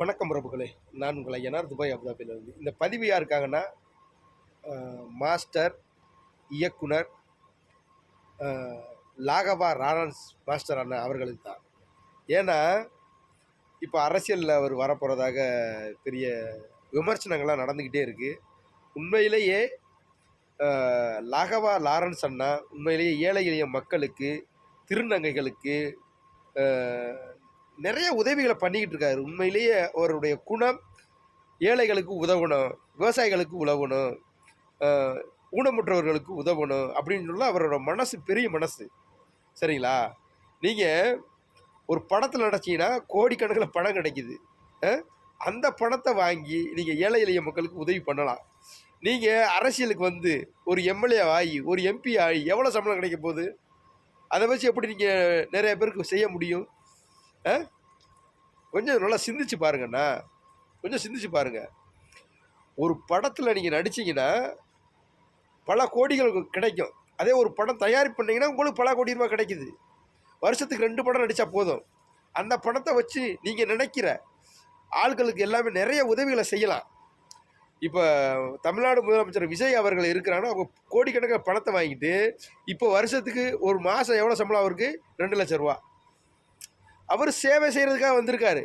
வணக்கம் பிரபுக்களே. நான் உங்கள் ஐயனார் துபாய் அபுதாபியிலிருந்து. இந்த பதிவு யாருக்காகன்னா, மாஸ்டர், இயக்குனர் அ லாகவா லாரன்ஸ் மாஸ்டர் அண்ணன் அவர்களுக்கு தான். ஏன்னா, இப்போ அரசியலில் அவர் வரப்போகிறதாக பெரிய விமர்சனங்கள்லாம் நடந்துக்கிட்டே இருக்குது. உண்மையிலேயே லாகவா லாரன்ஸ் அண்ணா உண்மையிலேயே ஏழை எளிய மக்களுக்கு, திருநங்கைகளுக்கு அ நிறைய உதவிகளை பண்ணிக்கிட்டு இருக்காரு. உண்மையிலேயே அவருடைய குணம் ஏழைகளுக்கு உதவணும், விவசாயிகளுக்கு உதவணும், ஊனமுற்றவர்களுக்கு உதவணும் அப்படின்னு சொல்ல அவரோட மனசு பெரிய மனசு. சரிங்களா? நீங்கள் ஒரு படத்தில் நடிச்சீங்கன்னா கோடிக்கணக்கில் பணம் கிடைக்குது. அந்த பணத்தை வாங்கி நீங்கள் ஏழை எளிய மக்களுக்கு உதவி பண்ணலாம். நீங்கள் அரசியலுக்கு வந்து ஒரு எம்எல்ஏ ஆகி ஒரு எம்பி ஆகி எவ்வளோ சம்பளம் கிடைக்க போகுது? அதை வச்சு எப்படி நீங்கள் நிறைய பேருக்கு செய்ய முடியும்? கொஞ்சம் நல்லா சிந்திச்சு பாருங்கண்ணா, கொஞ்சம் சிந்திச்சு பாருங்கள். ஒரு படத்தில் நீங்கள் நடிச்சிங்கன்னா பல கோடிகள் கிடைக்கும். அதே ஒரு படம் தயாரிப்பு பண்ணிங்கன்னா உங்களுக்கு பல கோடி ரூபா கிடைக்குது. வருஷத்துக்கு 2 படம் நடித்தா போதும். அந்த பணத்தை வச்சு நீங்கள் நினைக்கிற ஆட்களுக்கு எல்லாமே நிறைய உதவிகளை செய்யலாம். இப்போ தமிழ்நாடு முதலமைச்சர் விஜய் அவர்கள் இருக்கிறாங்கன்னா, அவங்க கோடிக்கணக்கில் பணத்தை வாங்கிட்டு இப்போ வருஷத்துக்கு ஒரு மாதம் எவ்வளோ சம்பளம் அவருக்கு? 2,00,000 ரூபா. அவர் சேவை செய்கிறதுக்காக வந்திருக்காரு.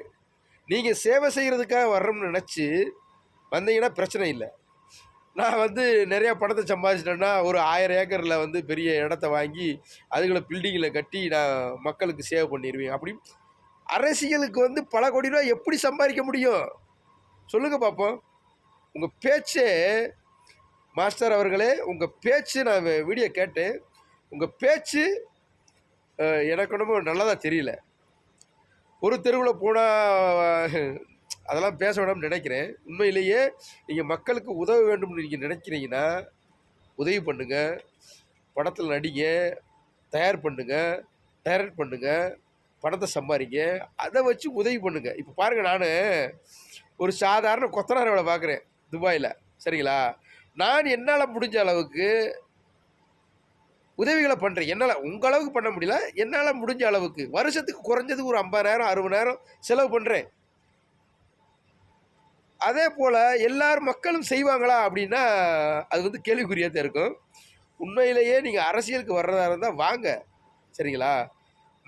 நீங்கள் சேவை செய்கிறதுக்காக வர்றோம்னு நினச்சி வந்தீங்கன்னா பிரச்சனை இல்லை. நான் வந்து நிறையா பணத்தை சம்பாதிச்சிட்டேன்னா ஒரு 1000 ஏக்கரில் வந்து பெரிய இடத்த வாங்கி அதுகளை பில்டிங்கில் கட்டி நான் மக்களுக்கு சேவ் பண்ணிடுவேன். அப்படி அரசியலுக்கு வந்து பல கோடி ரூபா எப்படி சம்பாதிக்க முடியும் சொல்லுங்கள் பார்ப்போம். உங்கள் பேச்சே மாஸ்டர் அவர்களே, உங்கள் பேச்சு நான் வீடியோ கேட்டேன். உங்கள் பேச்சு எனக்கு ஒன்றும் நல்லதாக தெரியல. ஒரு தெருவில் போனால் அதெல்லாம் பேச வேண்டாம்னு நினைக்கிறேன். உண்மையிலேயே நீங்கள் மக்களுக்கு உதவ வேண்டும்னு நீங்கள் நினைக்கிறீங்கன்னா உதவி பண்ணுங்கள், படத்தில் நடிங்க, தயார் பண்ணுங்கள், டைரக்ட் பண்ணுங்கள், பணத்தை சம்பாதிங்க, அதை வச்சு உதவி பண்ணுங்கள். இப்போ பாருங்கள், நான் ஒரு சாதாரண கொத்தனார் வேலை பார்க்குறேன் துபாயில். சரிங்களா? நான் என்னால் முடிஞ்ச அளவுக்கு உதவிகளை பண்ணுறேன். என்னால் உங்கள் அளவுக்கு பண்ண முடியல, என்னால் முடிஞ்ச அளவுக்கு வருஷத்துக்கு குறைஞ்சது ஒரு 50,000 60,000 செலவு பண்ணுறேன். அதே போல் எல்லார் மக்களும் செய்வாங்களா அப்படின்னா அது வந்து கேள்விக்குறியாக தான் இருக்கும். உண்மையிலேயே நீங்கள் அரசியலுக்கு வர்றதா இருந்தால் வாங்க. சரிங்களா?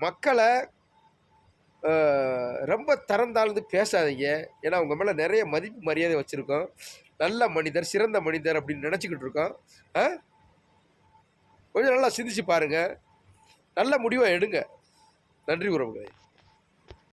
மக்களை ரொம்ப தரம் தாழ்ந்து பேசாதீங்க. ஏன்னா உங்கள் மேலே நிறைய மதிப்பு மரியாதை வச்சுருக்கோம். நல்ல மனிதர், சிறந்த மனிதர் அப்படின்னு நினச்சிக்கிட்டு இருக்கோம். கொஞ்சம் நல்லா சிந்திச்சு பாருங்கள். நல்ல முடிவை எடுங்க. நன்றி உறவுகளே.